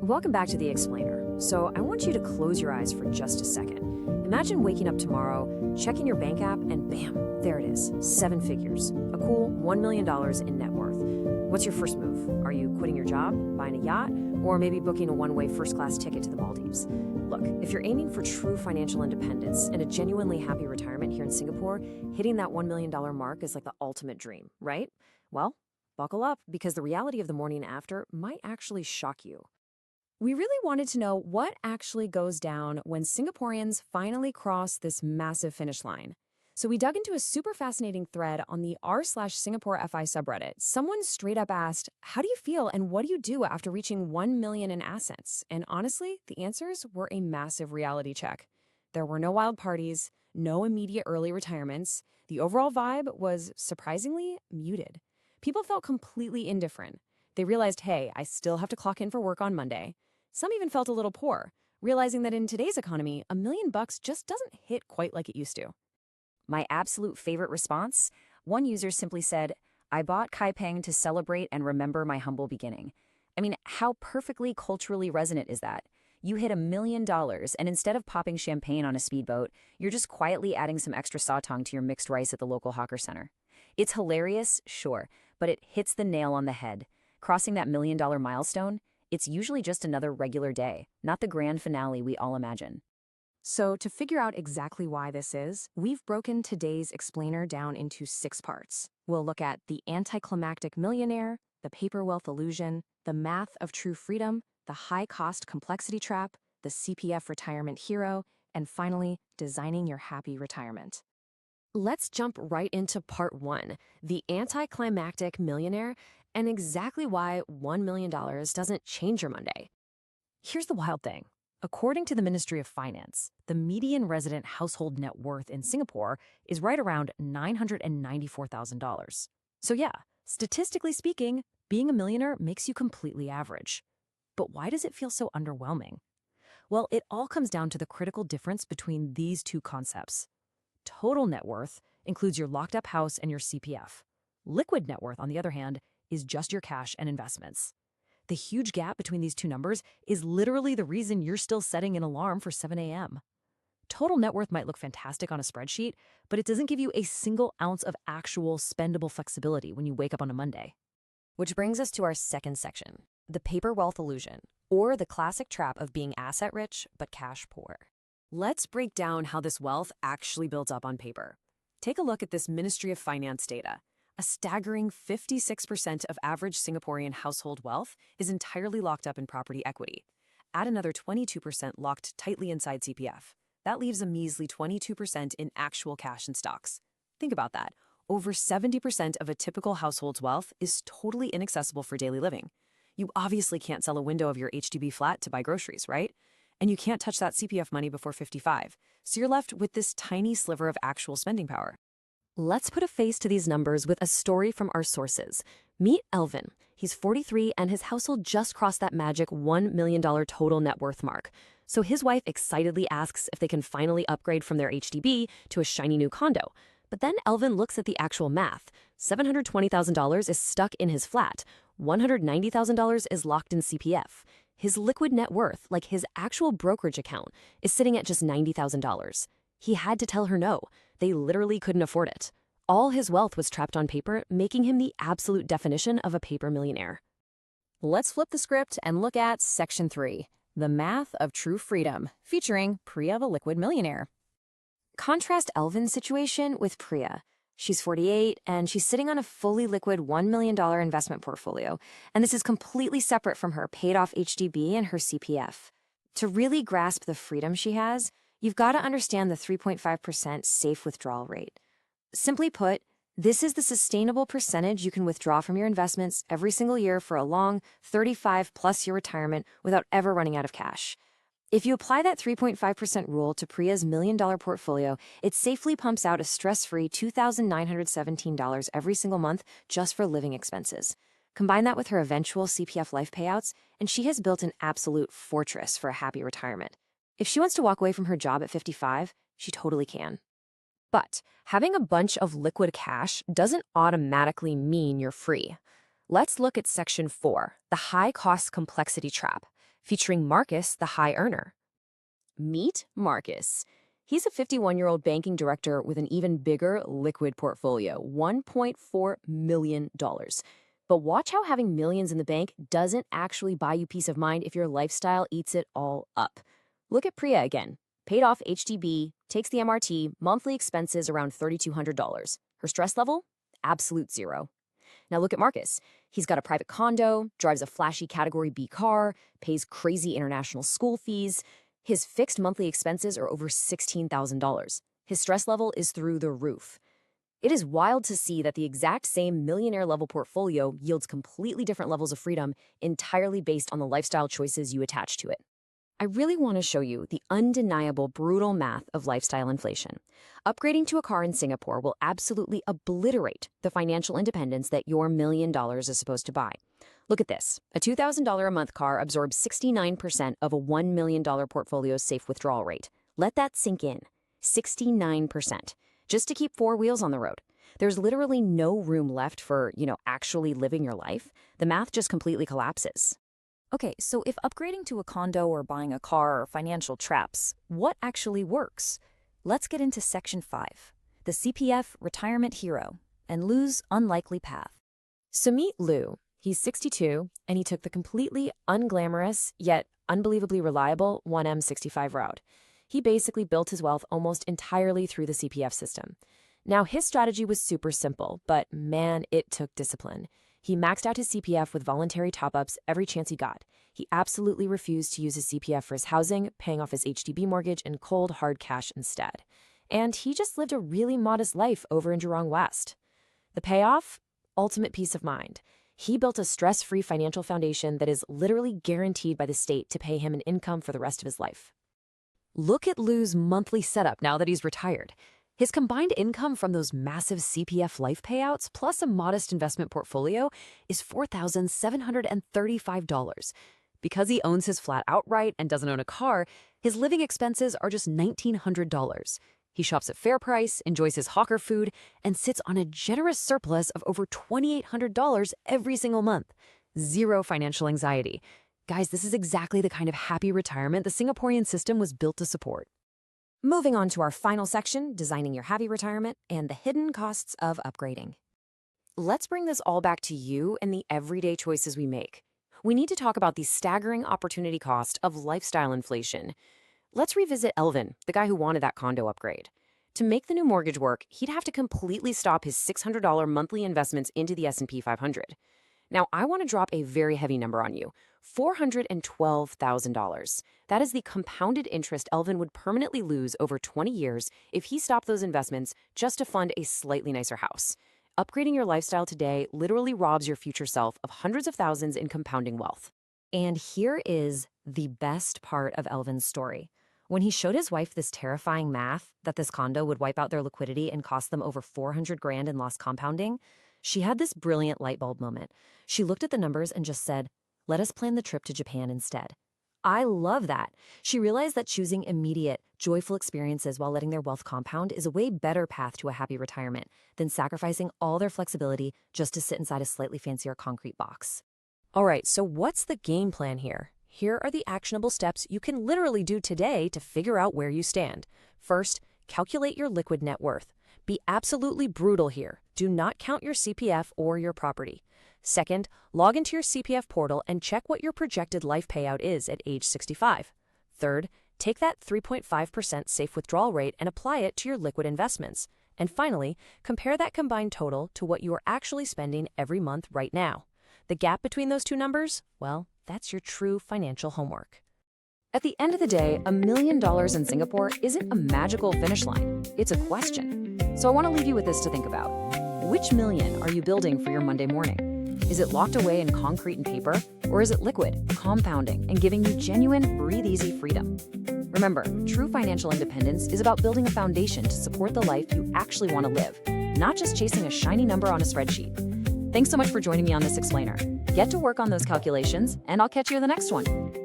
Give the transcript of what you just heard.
Welcome back to The Explainer. So I want you to close your eyes for just a second. Imagine waking up tomorrow, checking your bank app, and bam, there it is, 7 figures. A cool $1 million in net worth. What's your first move? Are you quitting your job, buying a yacht, or maybe booking a one-way first-class ticket to the Maldives? Look, if you're aiming for true financial independence and a genuinely happy retirement here in Singapore, hitting that $1 million mark is like the ultimate dream, right? Well, buckle up, because the reality of the morning after might actually shock you. We really wanted to know what actually goes down when Singaporeans finally cross this massive finish line. So we dug into a super fascinating thread on the r/SingaporeFI subreddit. Someone straight up asked, how do you feel and what do you do after reaching 1 million in assets? And honestly, the answers were a massive reality check. There were no wild parties, no immediate early retirements. The overall vibe was surprisingly muted. People felt completely indifferent. They realized, hey, I still have to clock in for work on Monday. Some even felt a little poor, realizing that in today's economy, $1 million just doesn't hit quite like it used to. My absolute favorite response? One user simply said, I bought Kai Peng to celebrate and remember my humble beginning. I mean, how perfectly culturally resonant is that? You hit $1 million, and instead of popping champagne on a speedboat, you're just quietly adding some extra sotong to your mixed rice at the local hawker center. It's hilarious, sure, but it hits the nail on the head. Crossing that $1 million milestone, it's usually just another regular day, not the grand finale we all imagine. So to figure out exactly why this is, we've broken today's explainer down into 6 parts. We'll look at the anticlimactic millionaire, the paper wealth illusion, the math of true freedom, the high-cost complexity trap, the CPF retirement hero, and finally, designing your happy retirement. Let's jump right into part 1, the anticlimactic millionaire, and exactly why $1 million doesn't change your Monday. Here's the wild thing. According to the Ministry of Finance, the median resident household net worth in Singapore is right around $994,000. So yeah, statistically speaking, being a millionaire makes you completely average. But why does it feel so underwhelming? Well, it all comes down to the critical difference between these two concepts. Total net worth includes your locked-up house and your CPF. Liquid net worth, on the other hand, is just your cash and investments. The huge gap between these two numbers is literally the reason you're still setting an alarm for 7 a.m. Total net worth might look fantastic on a spreadsheet, but it doesn't give you a single ounce of actual spendable flexibility when you wake up on a Monday. Which brings us to our second section, the paper wealth illusion, or the classic trap of being asset rich but cash poor. Let's break down how this wealth actually builds up on paper. Take a look at this Ministry of Finance data. A staggering 56% of average Singaporean household wealth is entirely locked up in property equity. Add another 22% locked tightly inside CPF. That leaves a measly 22% in actual cash and stocks. Think about that. Over 70% of a typical household's wealth is totally inaccessible for daily living. You obviously can't sell a window of your HDB flat to buy groceries, right? And you can't touch that CPF money before 55. So you're left with this tiny sliver of actual spending power. Let's put a face to these numbers with a story from our sources. Meet Elvin. He's 43 and his household just crossed that magic $1 million total net worth mark. So his wife excitedly asks if they can finally upgrade from their HDB to a shiny new condo. But then Elvin looks at the actual math. $720,000 is stuck in his flat. $190,000 is locked in CPF. His liquid net worth, like his actual brokerage account, is sitting at just $90,000. He had to tell her no. They literally couldn't afford it. All his wealth was trapped on paper, making him the absolute definition of a paper millionaire. Let's flip the script and look at Section 3, the math of true freedom, featuring Priya the liquid millionaire. Contrast Elvin's situation with Priya. She's 48, and she's sitting on a fully liquid $1 million investment portfolio, and this is completely separate from her paid-off HDB and her CPF. To really grasp the freedom she has, you've got to understand the 3.5% safe withdrawal rate. Simply put, this is the sustainable percentage you can withdraw from your investments every single year for a long 35-plus year retirement without ever running out of cash. If you apply that 3.5% rule to Priya's $1 million portfolio, it safely pumps out a stress-free $2,917 every single month just for living expenses. Combine that with her eventual CPF life payouts, and she has built an absolute fortress for a happy retirement. If she wants to walk away from her job at 55, she totally can. But having a bunch of liquid cash doesn't automatically mean you're free. Let's look at Section 4, the high-cost complexity trap. featuring Marcus, the high earner. Meet Marcus. He's a 51-year-old banking director with an even bigger liquid portfolio, $1.4 million. But watch how having millions in the bank doesn't actually buy you peace of mind if your lifestyle eats it all up. Look at Priya again. Paid off HDB, takes the MRT, monthly expenses around $3,200. Her stress level? Absolute zero. Now look at Marcus. He's got a private condo, drives a flashy Category B car, pays crazy international school fees. His fixed monthly expenses are over $16,000. His stress level is through the roof. It is wild to see that the exact same millionaire-level portfolio yields completely different levels of freedom entirely based on the lifestyle choices you attach to it. I really want to show you the undeniable brutal math of lifestyle inflation. Upgrading to a car in Singapore will absolutely obliterate the financial independence that your $1 million is supposed to buy. Look at this. A $2,000 a month car absorbs 69% of a $1 million portfolio's safe withdrawal rate. Let that sink in. 69%. Just to keep four wheels on the road. There's literally no room left for, actually living your life. The math just completely collapses. Okay, so if upgrading to a condo or buying a car are financial traps, what actually works? Let's get into Section 5, the CPF Retirement Hero, and Lou's unlikely path. So meet Lou. He's 62, and he took the completely unglamorous, yet unbelievably reliable 1M65 route. He basically built his wealth almost entirely through the CPF system. Now, his strategy was super simple, but man, it took discipline. He maxed out his CPF with voluntary top-ups every chance he got. He absolutely refused to use his CPF for his housing, paying off his HDB mortgage in cold, hard cash instead. And he just lived a really modest life over in Jurong West. The payoff? Ultimate peace of mind. He built a stress-free financial foundation that is literally guaranteed by the state to pay him an income for the rest of his life. Look at Lou's monthly setup now that he's retired. His combined income from those massive CPF life payouts plus a modest investment portfolio is $4,735. Because he owns his flat outright and doesn't own a car, his living expenses are just $1,900. He shops at fair price, enjoys his hawker food, and sits on a generous surplus of over $2,800 every single month. Zero financial anxiety. Guys, this is exactly the kind of happy retirement the Singaporean system was built to support. Moving on to our final section, designing your happy retirement and the hidden costs of upgrading. Let's bring this all back to you and the everyday choices we make. We need to talk about the staggering opportunity cost of lifestyle inflation. Let's revisit Elvin, the guy who wanted that condo upgrade. To make the new mortgage work, he'd have to completely stop his $600 monthly investments into the S&P 500. Now, I want to drop a very heavy number on you, $412,000. That is the compounded interest Elvin would permanently lose over 20 years if he stopped those investments just to fund a slightly nicer house. Upgrading your lifestyle today literally robs your future self of hundreds of thousands in compounding wealth. And here is the best part of Elvin's story. When he showed his wife this terrifying math that this condo would wipe out their liquidity and cost them over $400,000 in lost compounding, she had this brilliant light bulb moment. She looked at the numbers and just said, "Let us plan the trip to Japan instead." I love that. She realized that choosing immediate, joyful experiences while letting their wealth compound is a way better path to a happy retirement than sacrificing all their flexibility just to sit inside a slightly fancier concrete box. All right, so what's the game plan here? Here are the actionable steps you can literally do today to figure out where you stand. First, calculate your liquid net worth. Be absolutely brutal here. Do not count your CPF or your property. Second, log into your CPF portal and check what your projected life payout is at age 65. Third, take that 3.5% safe withdrawal rate and apply it to your liquid investments. And finally, compare that combined total to what you are actually spending every month right now. The gap between those two numbers, well, that's your true financial homework. At the end of the day, $1 million in Singapore isn't a magical finish line. It's a question. So I want to leave you with this to think about. Which million are you building for your Monday morning? Is it locked away in concrete and paper? Or is it liquid, compounding, and giving you genuine, breathe-easy freedom? Remember, true financial independence is about building a foundation to support the life you actually want to live, not just chasing a shiny number on a spreadsheet. Thanks so much for joining me on this explainer. Get to work on those calculations, and I'll catch you in the next one.